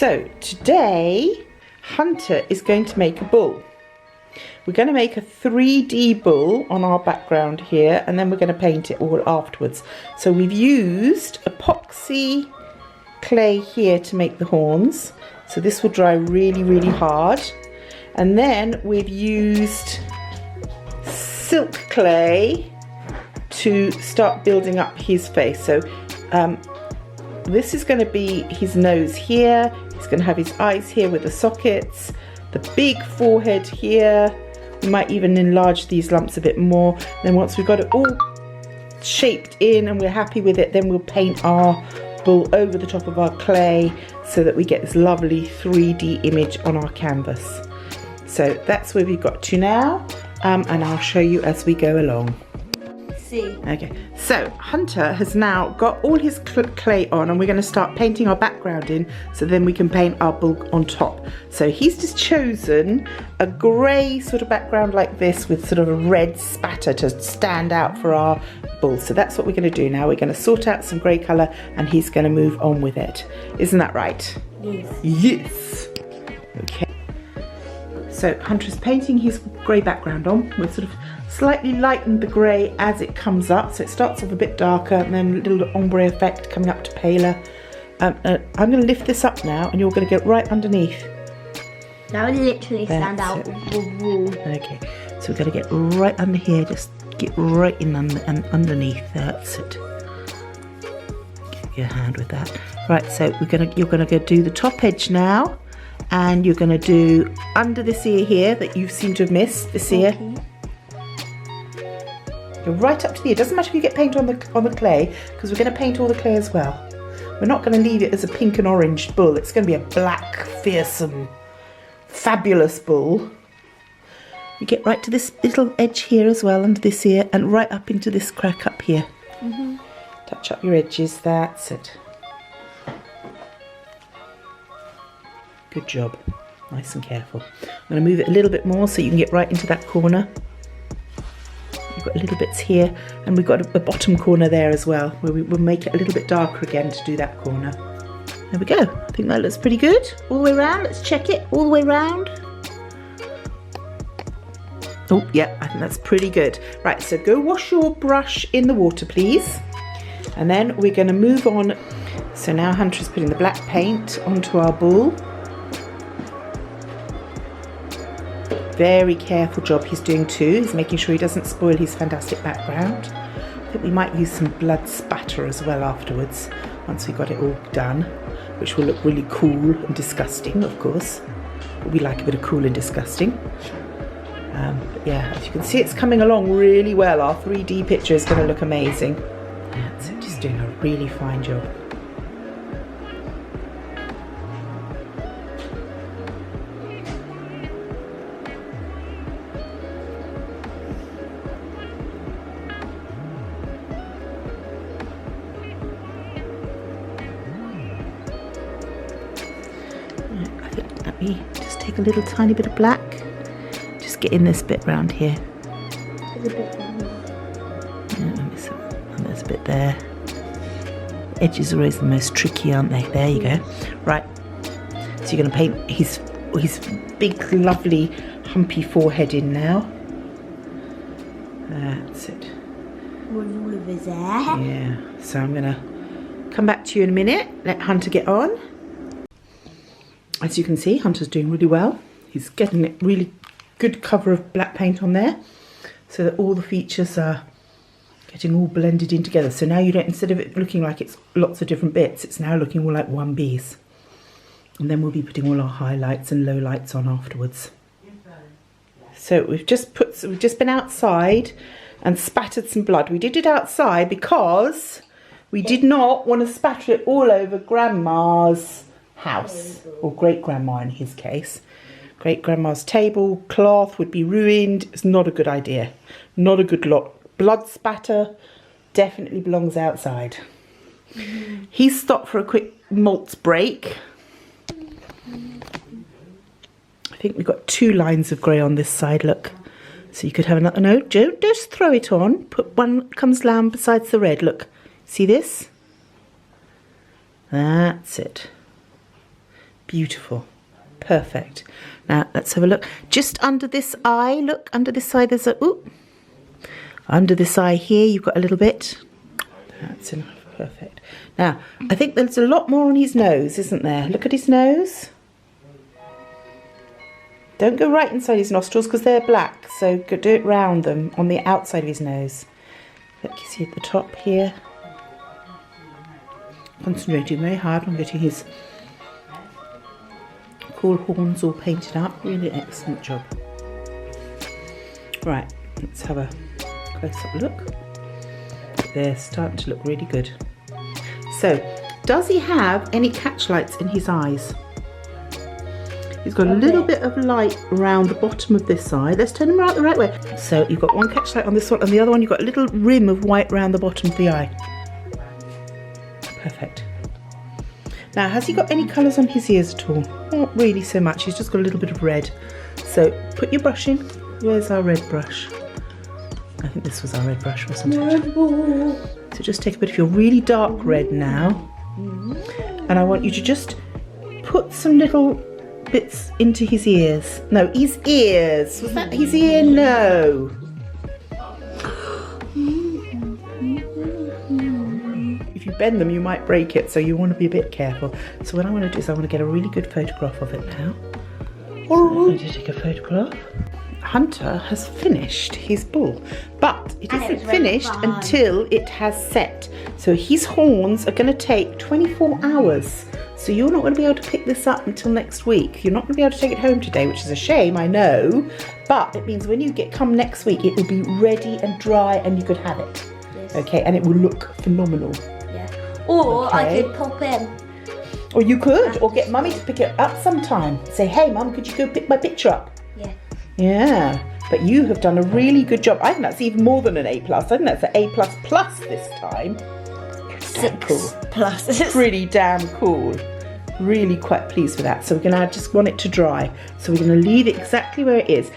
So today Hunter is going to make a bull. We're going to make a 3D bull on our background here, and then we're going to paint it all afterwards. So we've used epoxy clay here to make the horns. So this will dry really, really hard. And then we've used silk clay to start building up his face. So this is going to be his nose here. He's going to have his eyes here with the sockets, the big forehead here. We might even enlarge these lumps a bit more. Then once we've got it all shaped in and we're happy with it, then we'll paint our bull over the top of our clay so that we get this lovely 3D image on our canvas. So that's where we've got to now, and I'll show you as we go along. Okay, so Hunter has now got all his clay on, and we're going to start painting our background in, so then we can paint our bull on top. So he's just chosen a grey sort of background like this with sort of a red spatter to stand out for our bull. So that's what we're going to do now. We're going to sort out some grey colour and he's going to move on with it. Isn't that right? Yes. Yes. Okay. So Hunter's painting his grey background on. We've sort of slightly lightened the grey as it comes up. So it starts off a bit darker and then a little ombre effect coming up to paler. I'm going to lift this up now and you're going to get right underneath. That would literally stand out the wall. Okay, so we're going to get right under here. Just get right in underneath. That's it. Get your hand with that. Right, so you're going to go do the top edge now. And you're going to do under this ear here that you seem to have missed, this ear. Go right up to the ear. Doesn't matter if you get paint on the clay, because we're going to paint all the clay as well. We're not going to leave it as a pink and orange bull. It's going to be a black, fearsome, fabulous bull. You get right to this little edge here as well, under this ear, and right up into this crack up here. Touch up your edges. That's it. Good job. Nice and careful. I'm going to move it a little bit more so you can get right into that corner. You've got little bits here, and we've got a bottom corner there as well, where we'll make it a little bit darker again to do that corner. There we go. I think that looks pretty good. All the way around. Let's check it. All the way around. Oh, yeah, I think that's pretty good. Right, so go wash your brush in the water, please. And then we're going to move on. So now Hunter's putting the black paint onto our bull. Very careful job he's doing too. He's making sure he doesn't spoil his fantastic background. I think we might use some blood spatter as well afterwards, once we've got it all done, which will look really cool and disgusting, of course. But we like a bit of cool and disgusting. But yeah, as you can see, it's coming along really well. Our 3D picture is going to look amazing. That's it, he's doing a really fine job. Let me just take a little tiny bit of black. Just get in this bit round here. There's a bit there. And there's a bit there. Edges are always the most tricky, aren't they? There you go. Right. So you're going to paint his big, lovely, humpy forehead in now. That's it. With his hair. Yeah. So I'm going to come back to you in a minute. Let Hunter get on. As you can see, Hunter's doing really well. He's getting a really good cover of black paint on there, so that all the features are getting all blended in together. So now you don't, instead of it looking like it's lots of different bits, it's now looking more like one piece. And then we'll be putting all our highlights and lowlights on afterwards. So we've just been outside and spattered some blood. We did it outside because we did not want to spatter it all over Grandma's house, or great-grandma in his case. Great-grandma's tablecloth would be ruined. It's not a good idea. Not a good lot. Blood spatter definitely belongs outside. He's stopped for a quick malts break. I think we've got 2 lines of grey on this side, look. So you could have another, no, don't just throw it on. Put one comes down besides the red, look. See this? That's it. Beautiful. Perfect. Now let's have a look. Just under this eye, look, under this eye there's a, under this eye here you've got a little bit. That's enough. Perfect. Now, I think there's a lot more on his nose, isn't there? Look at his nose. Don't go right inside his nostrils because they're black, so do it round them on the outside of his nose. Look, you see at the top here. Concentrating very hard on getting his cool horns all painted up. Really excellent job. Right, let's have a close-up look. They're starting to look really good. So, does he have any catch lights in his eyes? He's got a little bit of light around the bottom of this eye. Let's turn him around the right way. So you've got one catch light on this one, and the other one you've got a little rim of white around the bottom of the eye. Perfect. Now, has he got any colours on his ears at all? Not really so much. He's just got a little bit of red. So put your brush in. Where's our red brush? I think this was our red brush, wasn't it? So just take a bit of your really dark red now, and I want you to just put some little bits into his ears. No, his ears. Was that his ear? No. If you bend them, you might break it, so you want to be a bit careful. So what I want to do is I want to get a really good photograph of it now. So I'm going to take a photograph. Hunter has finished his bull, but it isn't finished until it has set. So his horns are going to take 24 hours. So you're not going to be able to pick this up until next week. You're not going to be able to take it home today, which is a shame, I know. But it means when you come next week, it will be ready and dry and you could have it. Yes. Okay, and it will look phenomenal. Yeah. Or I could pop in. Or you could, or get Mummy to pick it up sometime. Say, hey Mum, could you go pick my picture up? Yeah. Yeah, but you have done a really good job. I think that's even more than an A+. I think that's an A++ this time. 6+. Pretty damn cool. Really quite pleased with that. So we're going to just want it to dry. So we're going to leave it exactly where it is.